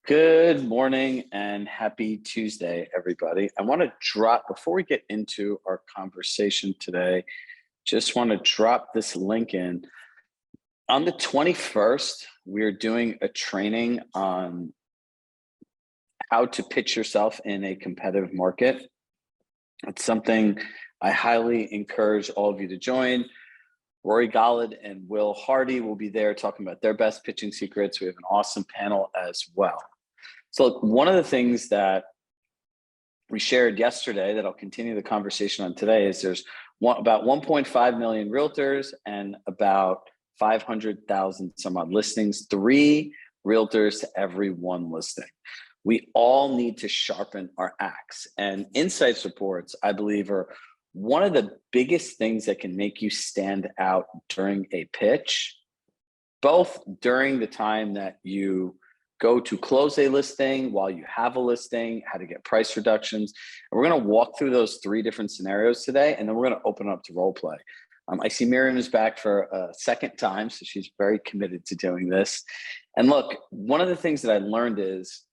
Good morning and happy Tuesday, everybody. I want to drop, before we get into our conversation today, just want to drop this link in. On the 21st, we're doing a training on how to pitch yourself in a competitive market. It's something I highly encourage all of you to join. Rory Gollad and Will Hardy will be there talking about their best pitching secrets. We have an awesome panel as well. So look, one of the things that we shared yesterday that I'll continue the conversation on today is there's about 1.5 million realtors and about 500,000 some odd listings, 3 realtors to every 1 listing. We all need to sharpen our axe, and insights reports, I believe, are one of the biggest things that can make you stand out during a pitch, both during the time that you go to close a listing, while you have a listing, how to get price reductions. And we're going to walk through those 3 different scenarios today, and then we're going to open up to role play. I see Miriam is back for a second time, so she's very committed to doing this. And look, one of the things that I learned is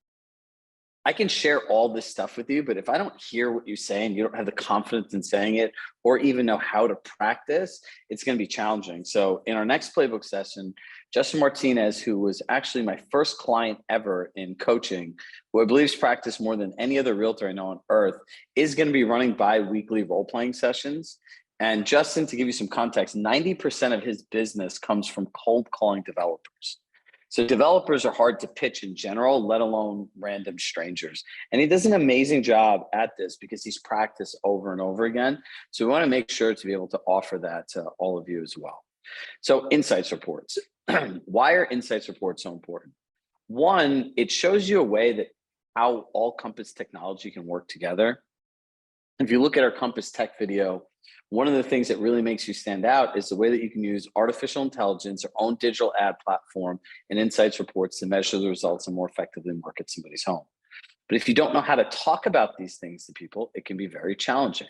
I can share all this stuff with you, but if I don't hear what you say and you don't have the confidence in saying it or even know how to practice, it's going to be challenging. So in our next playbook session, Justin Martinez, who was actually my first client ever in coaching, who I believe has practiced more than any other realtor I know on earth, is going to be running bi-weekly role-playing sessions. And Justin, to give you some context, 90% of his business comes from cold calling developers. So developers are hard to pitch in general, let alone random strangers. And he does an amazing job at this because he's practiced over and over again. So we want to make sure to be able to offer that to all of you as well. So insights reports. Why are insights reports so important? One, it shows you a way that how all Compass technology can work together. If you look at our Compass Tech video, one of the things that really makes you stand out is the way that you can use artificial intelligence, or own digital ad platform, and insights reports to measure the results and more effectively market somebody's home. But if you don't know how to talk about these things to people, it can be very challenging.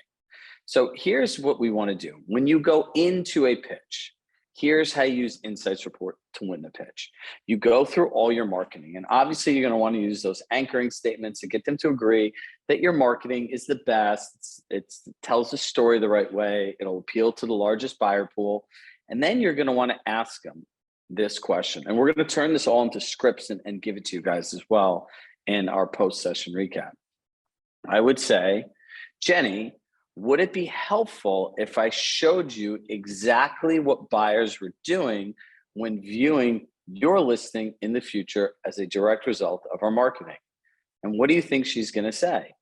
So here's what we want to do. When you go into a pitch, here's how you use insights report to win the pitch. You go through all your marketing, and obviously you're going to want to use those anchoring statements to get them to agree that your marketing is the best. It tells the story the right way. It'll appeal to the largest buyer pool. And then you're going to want to ask them this question. And we're going to turn this all into scripts and give it to you guys as well in our post-session recap. I would say, Jenny, would it be helpful if I showed you exactly what buyers were doing when viewing your listing in the future as a direct result of our marketing? And what do you think she's going to say?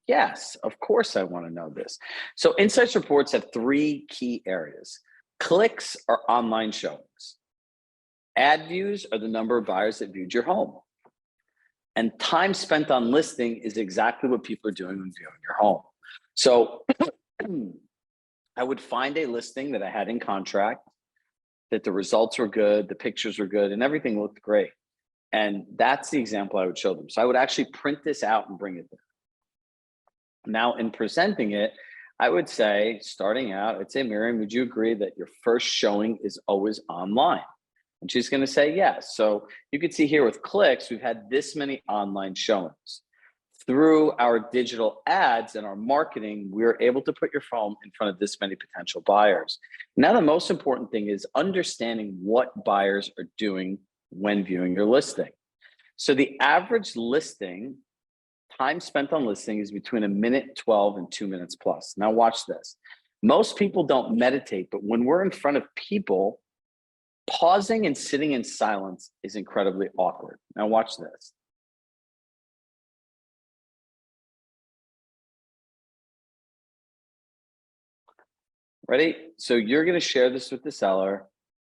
Yes, of course I want to know this. So insights reports have 3 key areas. Clicks are online showings. Ad views are the number of buyers that viewed your home. And time spent on listing is exactly what people are doing when viewing your home. So I would find a listing that I had in contract, that the results were good, the pictures were good, and everything looked great. And that's the example I would show them. So I would actually print this out and bring it there. Now, in presenting it, I would say, starting out, I'd say, Miriam, would you agree that your first showing is always online? And she's going to say yes. So you can see here with clicks, we've had this many online showings. Through our digital ads and our marketing, we're able to put your home in front of this many potential buyers. Now, the most important thing is understanding what buyers are doing when viewing your listing. So the average listing, time spent on listing, is between 1:12 and 2 minutes plus. Now watch this. Most people don't meditate, but when we're in front of people, pausing and sitting in silence is incredibly awkward. Now watch this. Ready? So you're going to share this with the seller,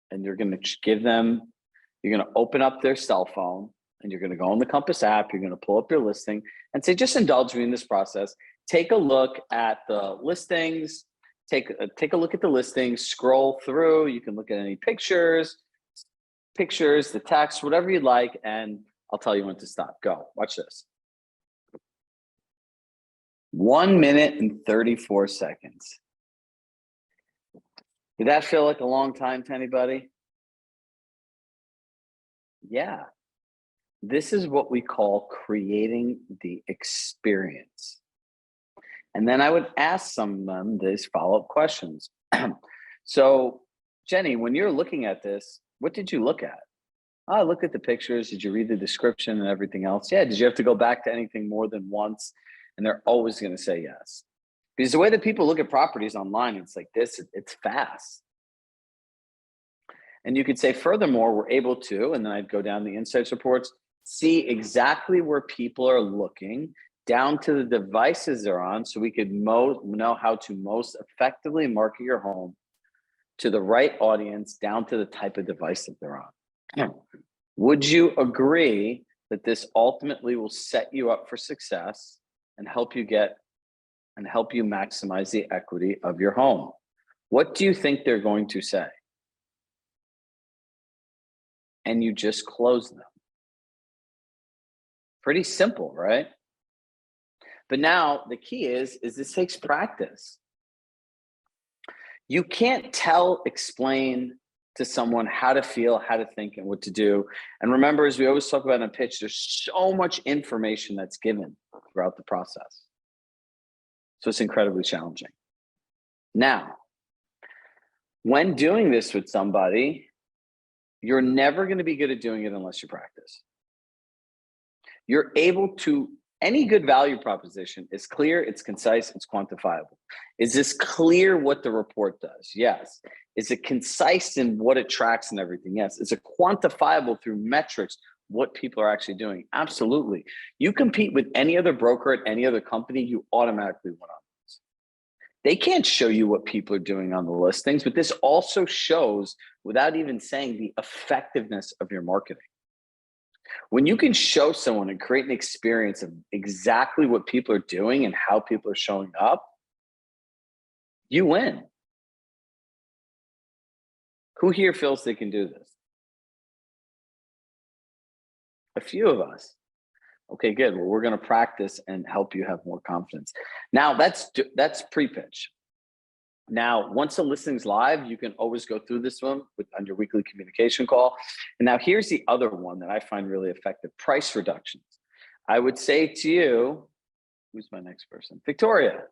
and you're going to give them, you're going to open up their cell phone, and you're going to go on the Compass app. You're going to pull up your listing and say, just indulge me in this process. Take a look at the listings. Take a look at the listings. Scroll through. You can look at any pictures, the text, whatever you'd like, and I'll tell you when to stop. Go. Watch this. 1 minute and 34 seconds. Did that feel like a long time to anybody? Yeah. This is what we call creating the experience. And then I would ask some of them these follow-up questions. So, Jenny, when you're looking at this, what did you look at? Oh, I looked at the pictures. Did you read the description and everything else? Yeah. Did you have to go back to anything more than once? And they're always going to say yes. Because the way that people look at properties online, it's like this, it's fast. And you could say, furthermore, we're able to, and then I'd go down the insights reports, see exactly where people are looking, down to the devices they're on, so we could know how to most effectively market your home to the right audience, down to the type of device that they're on. Would you agree that this ultimately will set you up for success and help you maximize the equity of your home? What do you think they're going to say? And you just close them. Pretty simple, right? But now the key is this takes practice. You can't explain to someone how to feel, how to think, and what to do. And remember, as we always talk about in a pitch, there's so much information that's given throughout the process. So it's incredibly challenging. Now, when doing this with somebody, you're never going to be good at doing it unless you practice. You're able to, any good value proposition is clear, it's concise, it's quantifiable. Is this clear what the report does? Yes. Is it concise in what it tracks and everything? Yes. Is it quantifiable through metrics, what people are actually doing? Absolutely. You compete with any other broker at any other company, you automatically win on this. They can't show you what people are doing on the listings, but this also shows, without even saying, the effectiveness of your marketing. When you can show someone and create an experience of exactly what people are doing and how people are showing up, you win. Who here feels they can do this? A few of us. Okay, good. Well, we're going to practice and help you have more confidence. Now, that's pre-pitch. Now, once the listing's live, you can always go through this one on your weekly communication call. And now here's the other one that I find really effective: price reductions. I would say to you, who's my next person? Victoria.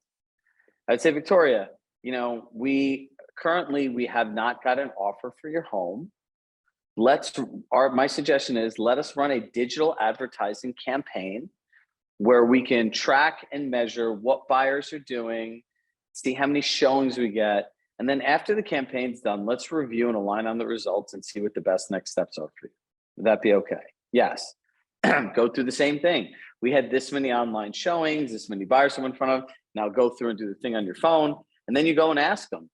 I'd say, Victoria, we have not got an offer for your home. My suggestion is, let us run a digital advertising campaign where we can track and measure what buyers are doing, see how many showings we get. And then after the campaign's done, let's review and align on the results and see what the best next steps are for you. Would that be okay? Yes. Go through the same thing. We had this many online showings, this many buyers I'm in front of. Now go through and do the thing on your phone. And then you go and ask them,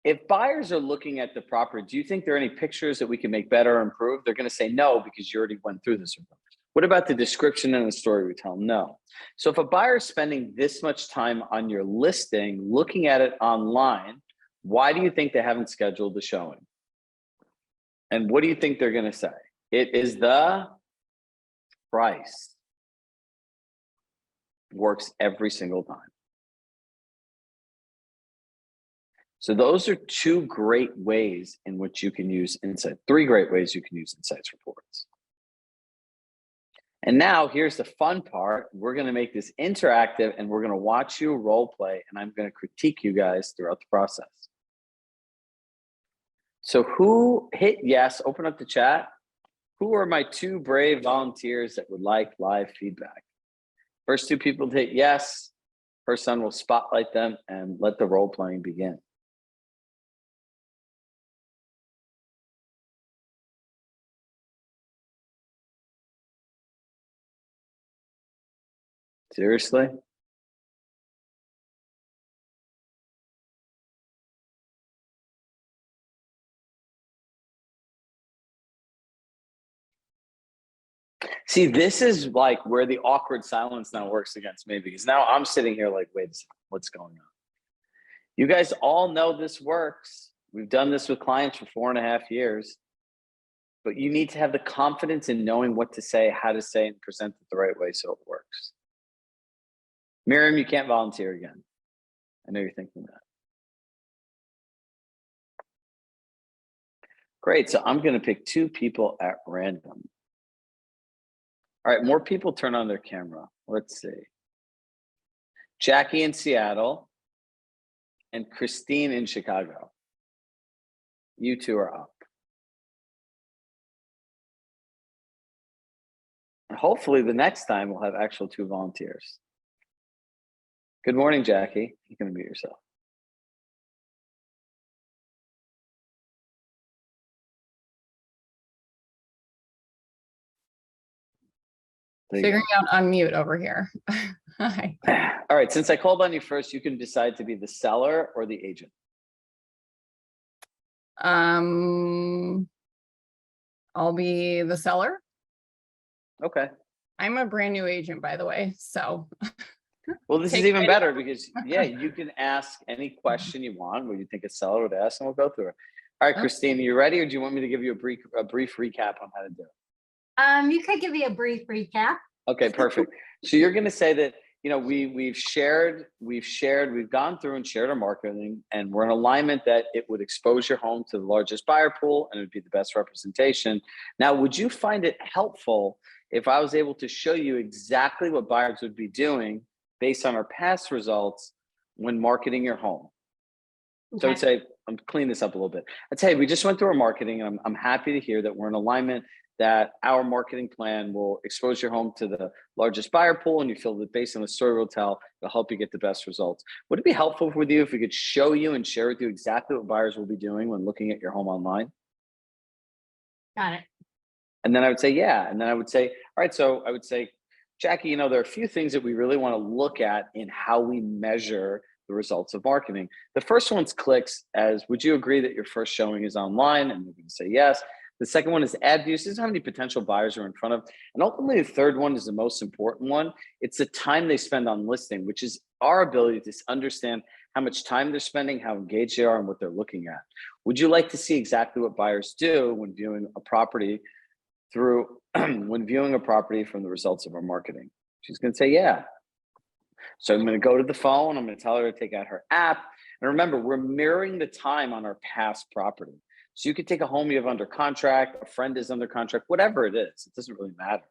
if buyers are looking at the property, do you think there are any pictures that we can make better or improve? They're going to say no, because you already went through this with them. What about the description and the story we tell? No. So if a buyer is spending this much time on your listing, looking at it online, why do you think they haven't scheduled the showing? And what do you think they're going to say? It is the price. Works every single time. So those are two great ways in which you can use insight. Three great ways you can use insights reports. And now here's the fun part. We're going to make this interactive, and we're going to watch you role play, and I'm going to critique you guys throughout the process. So who hit yes? Open up the chat. Who are my two brave volunteers that would like live feedback? First two people to hit yes. Person will spotlight them and let the role playing begin. Seriously? See, this is like where the awkward silence now works against me, because now I'm sitting here like, wait a second, what's going on? You guys all know this works. We've done this with clients for 4.5 years, but you need to have the confidence in knowing what to say, how to say, and present it the right way so it works. Miriam, you can't volunteer again. I know you're thinking that. Great, so I'm gonna pick two people at random. All right, more people turn on their camera. Let's see. Jackie in Seattle and Christine in Chicago. You two are up. And hopefully the next time we'll have actual 2 volunteers. Good morning, Jackie. You can mute yourself. Figuring out unmute over here. Hi. All right, since I called on you first, you can decide to be the seller or the agent. I'll be the seller. Okay. I'm a brand new agent, by the way, so. Well, this is even better because, yeah, you can ask any question you want, what you think a seller would ask, and we'll go through it. All right, Christine, are you ready, or do you want me to give you a brief recap on how to do it? You could give me a brief recap. Okay, perfect. So you're going to say that, you know, we've gone through and shared our marketing, and we're in alignment that it would expose your home to the largest buyer pool and it would be the best representation. Now, would you find it helpful if I was able to show you exactly what buyers would be doing based on our past results when marketing your home? Okay. So I would say, I'm cleaning this up a little bit. I'd say we just went through our marketing, and I'm happy to hear that we're in alignment that our marketing plan will expose your home to the largest buyer pool, and you feel that based on the story we'll tell, it'll help you get the best results. Would it be helpful with you if we could show you and share with you exactly what buyers will be doing when looking at your home online? Got it. And then I would say, yeah. And then I would say, all right, so I would say, Jackie, you know, there are a few things that we really want to look at in how we measure the results of marketing. The first one's clicks, as would you agree that your first showing is online? And we're going to say yes. The second one is ad views. This is how many potential buyers are in front of. And ultimately, the third one is the most important one. It's the time they spend on listing, which is our ability to understand how much time they're spending, how engaged they are, and what they're looking at. Would you like to see exactly what buyers do when viewing a property when viewing a property from the results of our marketing? She's going to say, yeah. So I'm going to go to the phone. I'm going to tell her to take out her app. And remember, we're mirroring the time on our past property. So you could take a home you have under contract, a friend is under contract, whatever it is, it doesn't really matter.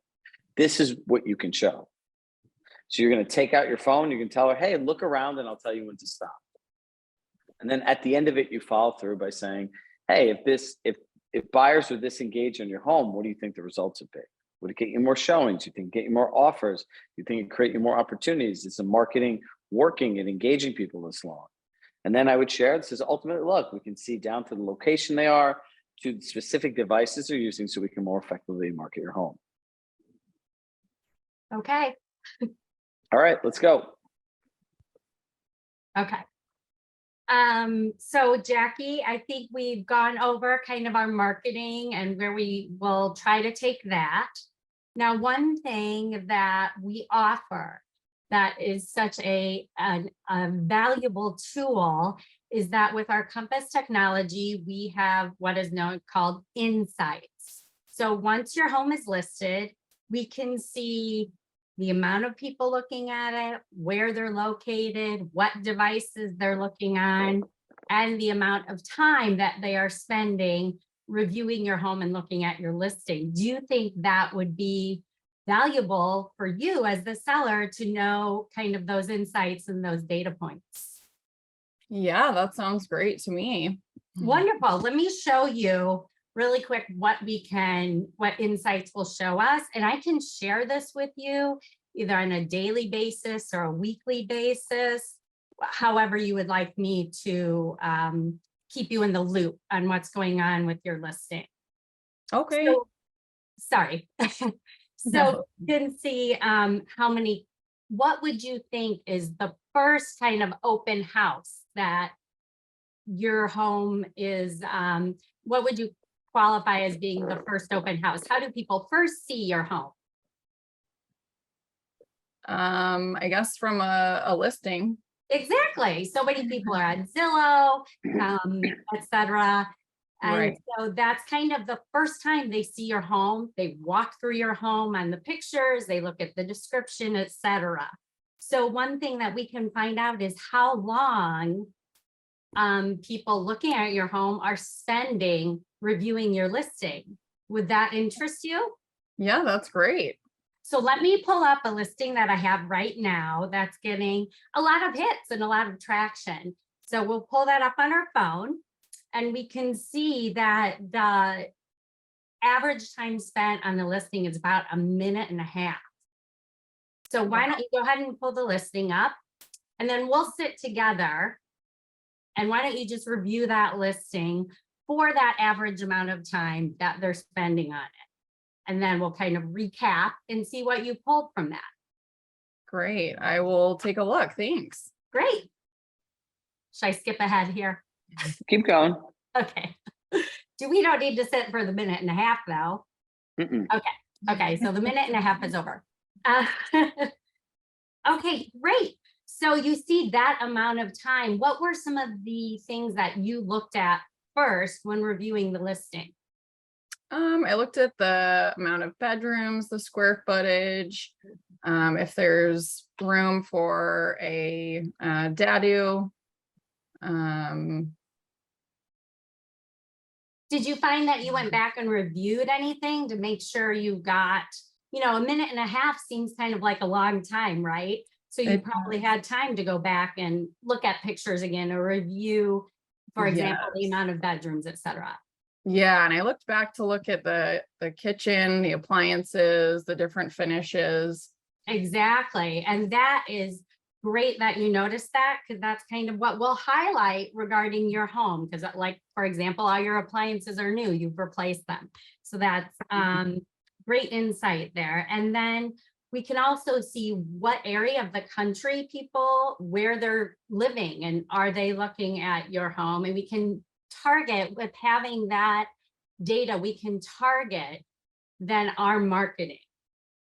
This is what you can show. So you're going to take out your phone, you can tell her, hey, look around and I'll tell you when to stop. And then at the end of it, you follow through by saying, hey, if buyers are this engaged in your home, what do you think the results would be? Would it get you more showings? You think get you more offers? You think it create you more opportunities? Is the marketing working and engaging people this long? And then I would share, this is ultimately, look, we can see down to the location they are, to the specific devices they're using, so we can more effectively market your home. Okay. All right, let's go. Okay. So Jackie, I think we've gone over kind of our marketing and where we will try to take that. Now, one thing that we offer that is such a valuable tool is that with our Compass technology, we have what is called insights. So once your home is listed, we can see the amount of people looking at it, where they're located, what devices they're looking on, and the amount of time that they are spending reviewing your home and looking at your listing. Do you think that would be valuable for you as the seller to know kind of those insights and those data points? Yeah, that sounds great to me. Wonderful. Let me show you really quick what insights will show us. And I can share this with you either on a daily basis or a weekly basis, however you would like me to keep you in the loop on what's going on with your listing. Okay. So, sorry. So you can see what would you think is the first kind of open house that your home is, what would you qualify as being the first open house? How do people first see your home? I guess from a listing. Exactly. So many people are on Zillow, etc. And Right. so that's kind of the first time they see your home. They walk through your home on the pictures, they look at the description, etc. So one thing that we can find out is how long people looking at your home are spending reviewing your listing. Would that interest you? Yeah, that's great. So let me pull up a listing that I have right now that's getting a lot of hits and a lot of traction. So we'll pull that up on our phone and we can see that the average time spent on the listing is about 1.5 minutes. So why don't you go ahead and pull the listing up and then we'll sit together. And why don't you just review that listing for that average amount of time that they're spending on it. And then we'll kind of recap and see what you pulled from that. Great. I will take a look. Thanks. Great. Should I skip ahead here? Keep going. Okay. We don't need to sit for the 1.5 minutes though. Mm-mm. Okay. So the 1.5 minutes is over. Okay, great. So you see that amount of time. What were some of the things that you looked at first when reviewing the listing? I looked at the amount of bedrooms, the square footage, if there's room for a dadu. Did you find that you went back and reviewed anything to make sure you got, 1.5 minutes seems kind of like a long time, right? So you probably had time to go back and look at pictures again or review, for example, the amount of bedrooms, et cetera. Yeah, and I looked back to look at the kitchen, the appliances, the different finishes. Exactly. And that is great that you noticed that, because that's kind of what we'll highlight regarding your home. Because like, for example, all your appliances are new, you've replaced them. So that's great insight there. And then we can also see what area of the country where they're living, and are they looking at your home? And we can target with having that data, we can target then our marketing,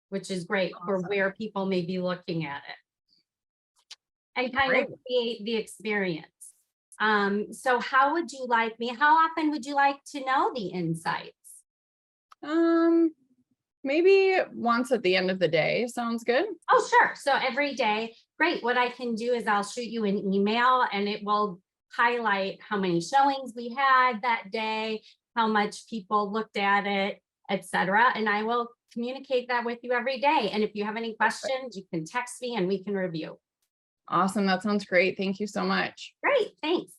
which is great for where people may be looking at it and kind of create the experience. So how would you like me? How often would you like to know the insights? Maybe once at the end of the day. Sounds good. Oh, sure. So every day. Great. What I can do is I'll shoot you an email and it will highlight how many showings we had that day, how much people looked at it, etc. And I will communicate that with you every day. And if you have any questions, you can text me and we can review. Awesome. That sounds great. Thank you so much. Great. Thanks.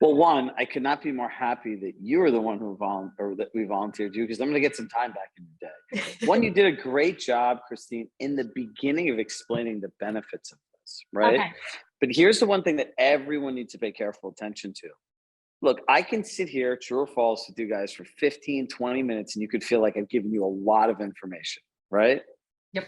Well, one, I could not be more happy that you are the one who that we volunteered you, because I'm going to get some time back in the day. One, you did a great job, Christine, in the beginning of explaining the benefits of this, right? Okay. But here's the one thing that everyone needs to pay careful attention to. Look, I can sit here, true or false, with you guys for 15, 20 minutes, and you could feel like I've given you a lot of information, right? Yep.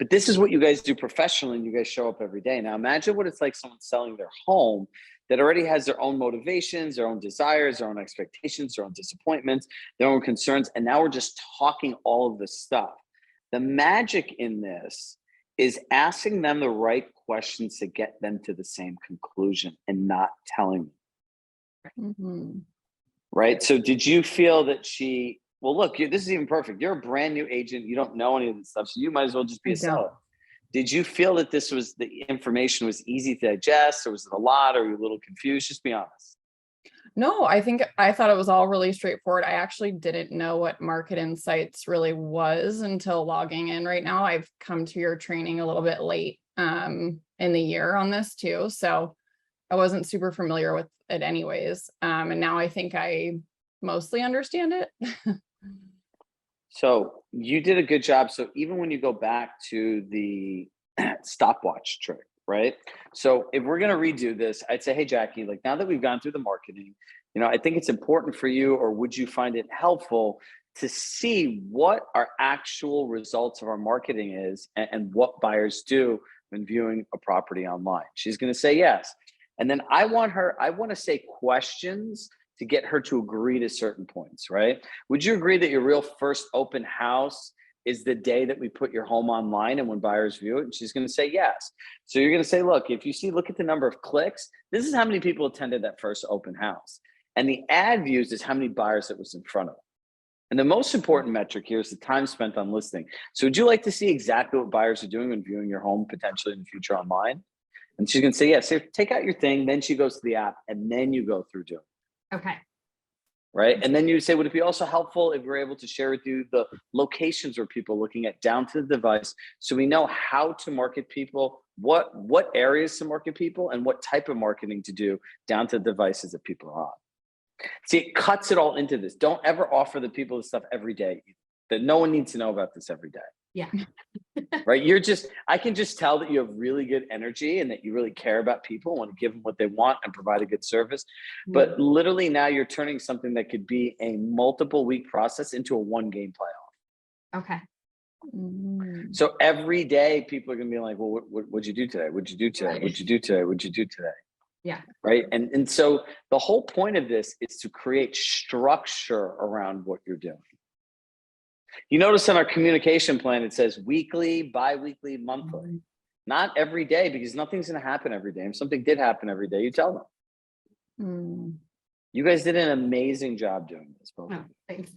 But this is what you guys do professionally, and you guys show up every day. Now, imagine what it's like someone selling their home that already has their own motivations, their own desires, their own expectations, their own disappointments, their own concerns. And now we're just talking all of this stuff. The magic in this is asking them the right questions to get them to the same conclusion and not telling them. Mm-hmm. Right? So did you feel that well, look, this is even perfect. You're a brand new agent. You don't know any of this stuff. So you might as well just be a seller. Did you feel that the information was easy to digest, or was it a lot, or were you a little confused? Just be honest. No, I thought it was all really straightforward. I actually didn't know what Market Insights really was until logging in right now. I've come to your training a little bit late in the year on this too. So I wasn't super familiar with it anyways. And now I think I mostly understand it. So you did a good job. So even when you go back to the stopwatch trick, right? So if we're going to redo this, I'd say, hey, Jackie, like now that we've gone through the marketing, I think it's important for you, or would you find it helpful to see what our actual results of our marketing is and what buyers do when viewing a property online? She's going to say yes. And then I want to say questions to get her to agree to certain points, right? Would you agree that your real first open house is the day that we put your home online and when buyers view it? And she's going to say yes. So you're going to say, look at the number of clicks. This is how many people attended that first open house. And the ad views is how many buyers it was in front of. And the most important metric here is the time spent on listing. So would you like to see exactly what buyers are doing when viewing your home potentially in the future online? And she's going to say yes. So take out your thing. Then she goes to the app and then you go through doing it. Okay. right? And then you say, would it be also helpful if we're able to share with you the locations where people are looking at down to the device, so we know how to market people, what areas to market people, and what type of marketing to do down to the devices that people are on. See, it cuts it all into this. Don't ever offer the people this stuff every day. That no one needs to know about this every day. Yeah. Right? I can just tell that you have really good energy and that you really care about people, want to give them what they want and provide a good service. But literally now you're turning something that could be a multiple week process into a 1-game playoff. Okay. So every day people are going to be like, well, what'd you do today? What'd you do today? Right. What'd you do today? What'd you do today? Yeah. Right. And so the whole point of this is to create structure around what you're doing. You notice in our communication plan, it says weekly, bi-weekly, monthly, not every day, because nothing's going to happen every day. If something did happen every day, you tell them. You guys did an amazing job doing this. Both. Oh, thanks.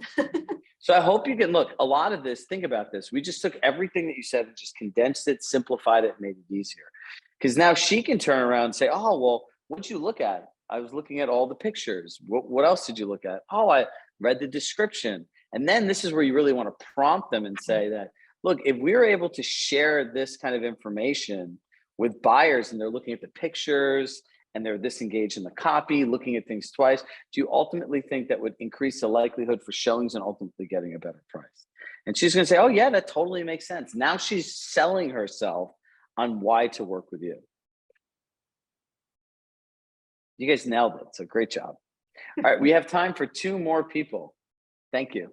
So I hope you can look, a lot of this, think about this. We just took everything that you said and just condensed it, simplified it, made it easier. Because now she can turn around and say, oh, well, what'd you look at? I was looking at all the pictures. What else did you look at? Oh, I read the description. And then this is where you really want to prompt them and say that, look, if we're able to share this kind of information with buyers and they're looking at the pictures and they're disengaged in the copy, looking at things twice, do you ultimately think that would increase the likelihood for showings and ultimately getting a better price? And she's going to say, oh yeah, that totally makes sense. Now she's selling herself on why to work with you. You guys nailed it. So great job. All right, we have time for 2 more people. Thank you.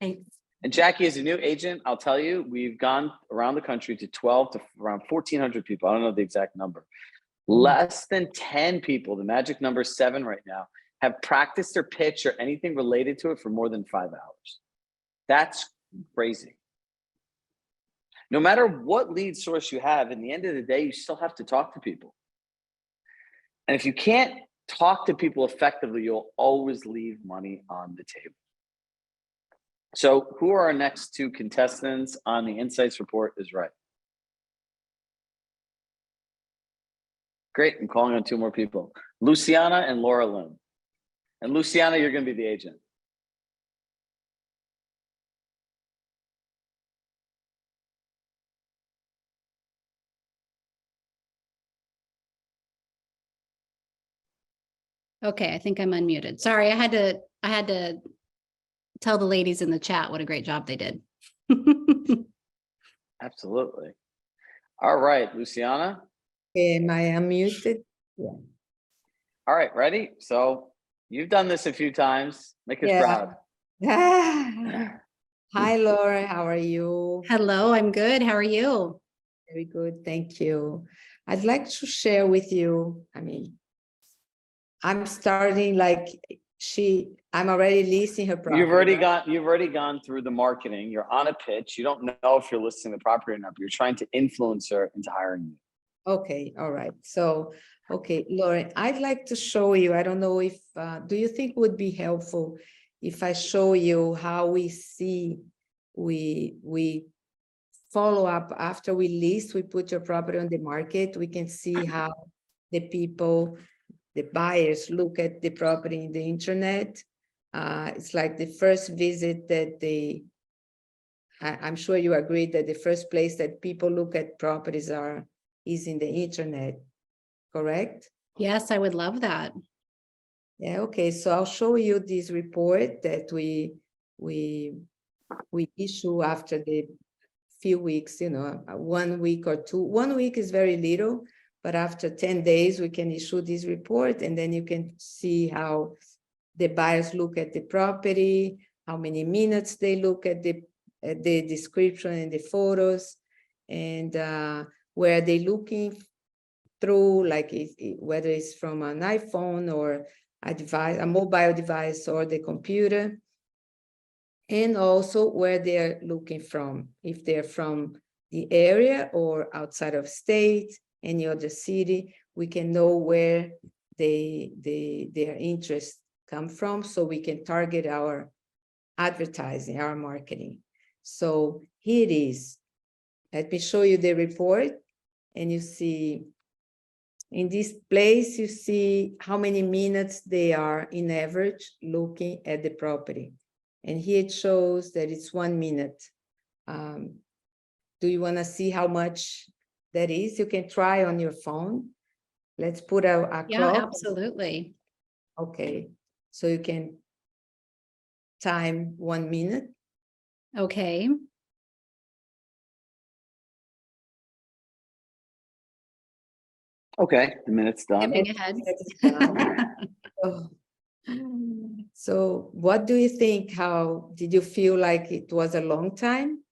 Thanks. And Jackie, as a new agent, I'll tell you, we've gone around the country to 12 to around 1,400 people. I don't know the exact number. Less than 10 people, the magic number is 7 right now, have practiced their pitch or anything related to it for more than 5 hours. That's crazy. No matter what lead source you have, in the end of the day, you still have to talk to people. And if you can't talk to people effectively, you'll always leave money on the table. So who are our next 2 contestants on the Insights Report is right? Great, I'm calling on 2 more people. Luciana and Laura Lynn. And Luciana, you're going to be the agent. Okay, I think I'm unmuted. Sorry, I had to tell the ladies in the chat what a great job they did. Absolutely. All right, Luciana. Am I unmuted? Yeah. All right, ready? So you've done this a few times. Make us proud. Hi, Laura. How are you? Hello, I'm good. How are you? Very good. Thank you. I'd like to share with you. I'm starting like I'm already listing her property. You've already gone through the marketing. You're on a pitch. You don't know if you're listing the property or not, but you're trying to influence her into hiring you. Okay. All right. So, okay, Laura, I'd like to show you, I don't know if, do you think would be helpful if I show you how we follow up after we list, we put your property on the market, we can see how the buyers look at the property in the internet. It's like the first visit that I'm sure you agree that the first place that people look at properties is in the internet, correct? Yes, I would love that. Yeah, okay, so I'll show you this report that we issue after the few weeks, 1 week or 2. 1 week is very little, but after 10 days, we can issue this report, and then you can see how the buyers look at the property, how many minutes they look at the description and the photos, and where they looking through, like whether it's from an iPhone or a mobile device or the computer, and also where they're looking from, if they're from the area or outside of state, any other city, we can know where their interests come from, so we can target our advertising, our marketing. So here it is. Let me show you the report, and you see In this place, you see how many minutes they are in average looking at the property. And here it shows that it's 1 minute. Do you want to see how much that is? You can try on your phone. Let's put a Yeah, clock. absolutely. Okay, so you can time 1 minute. Okay. Okay, the minute's done. Skipping ahead. That's done. Oh. So what do you think? How did you feel like it was a long time?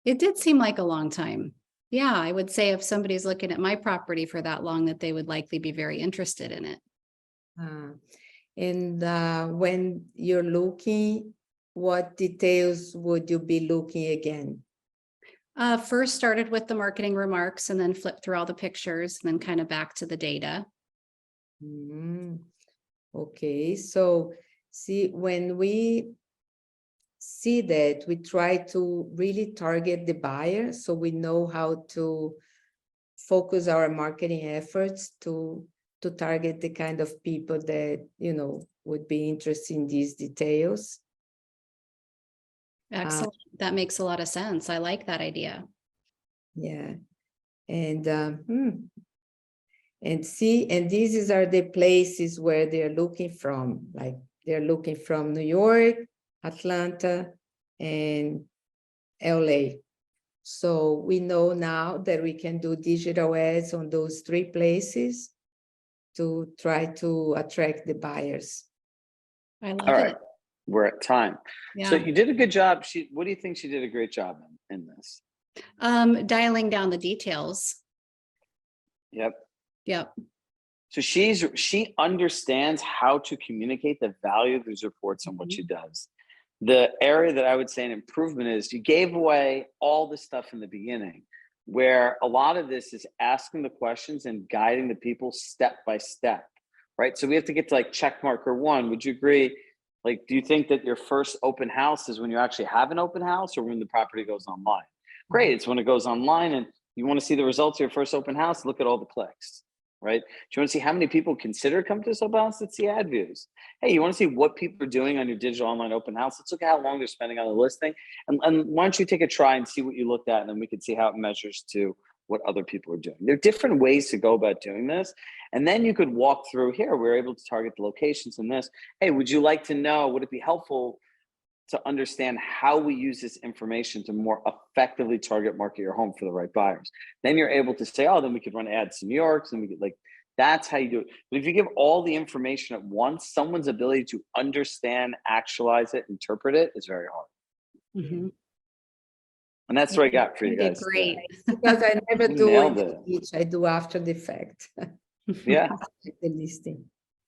It did seem like a long time. Yeah, I would say if somebody's looking at my property for that long, that they would likely be very interested in it. And when you're looking, what details would you be looking again? First started with the marketing remarks and then flipped through all the pictures and then kind of back to the data. Okay, so see, when we see that, we try to really target the buyer, so we know how to focus our marketing efforts to target the kind of people that, you know, would be interested in these details. Excellent. That makes a lot of sense. I like that idea. Yeah, and see, and these are the places where they're looking from, like they're looking from New York, Atlanta, and LA. So we know now that we can do digital ads on those 3 places to try to attract the buyers. I love All it. right, we're at time. Yeah. So you did a good job. What do you think she did a great job in this? Dialing down the details. Yep. Yep. So she understands how to communicate the value of these reports and what she does. The area that I would say an improvement is you gave away all the stuff in the beginning, where a lot of this is asking the questions and guiding the people step by step, right? So we have to get to like check marker 1. Would you agree? Like, do you think that your first open house is when you actually have an open house or when the property goes online? Great, it's when it goes online and you want to see the results of your first open house, look at all the clicks, right? Do you want to see how many people consider coming to this open house? Let's see ad views. Hey, you want to see what people are doing on your digital online open house? Let's look at how long they're spending on the listing. And why don't you take a try and see what you looked at, and then we can see how it measures to what other people are doing. There are different ways to go about doing this. And then you could walk through here. We're able to target the locations in this. Hey, would you like to know, would it be helpful to understand how we use this information to more effectively target market your home for the right buyers? Then you're able to say, oh, then we could run ads in New York. And we could, like, that's how you do it. But if you give all the information at once, someone's ability to understand, actualize it, interpret it is very hard. Mhm. And that's what I got for you guys. Great. Because I never You do nailed it, it. each I do after the fact. Yeah, The listing.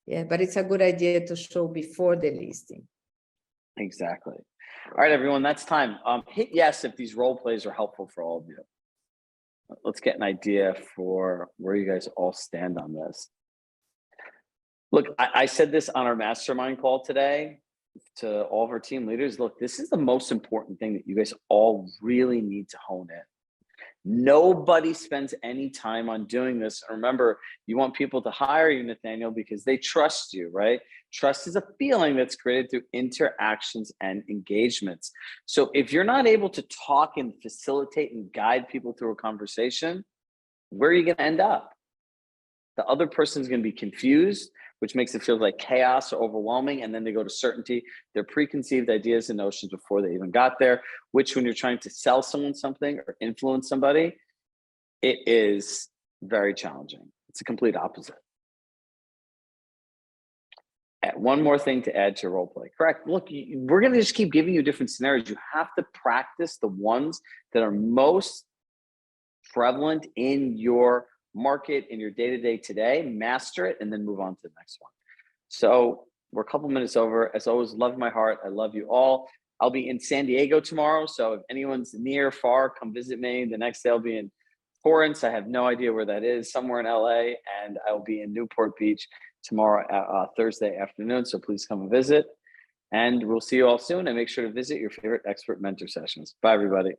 Yeah, but it's a good idea to show before the listing. exactly. All right, everyone, that's time. Hit yes if these role plays are helpful for all of you. Let's get an idea for where you guys all stand on this. Look, I said this on our mastermind call today to all of our team leaders. Look, this is the most important thing that you guys all really need to hone in. Nobody spends any time on doing this. And remember, you want people to hire you, Nathaniel, because they trust you, right? Trust is a feeling that's created through interactions and engagements. So if you're not able to talk and facilitate and guide people through a conversation, where are you going to end up? The other person's going to be confused, which makes it feel like chaos or overwhelming. And then they go to certainty, their preconceived ideas and notions before they even got there, which when you're trying to sell someone something or influence somebody, it is very challenging. It's a complete opposite. One more thing to add to your role play. Correct. Look, we're going to just keep giving you different scenarios. You have to practice the ones that are most prevalent in your market, in your day-to-day today, master it, and then move on to the next one. So we're a couple minutes over. As always, love my heart. I love you all. I'll be in San Diego tomorrow. So if anyone's near, far, come visit me. The next day I'll be in Torrance. I have no idea where that is, somewhere in LA. And I'll be in Newport Beach tomorrow, Thursday afternoon. So please come and visit. And we'll see you all soon. And make sure to visit your favorite expert mentor sessions. Bye, everybody.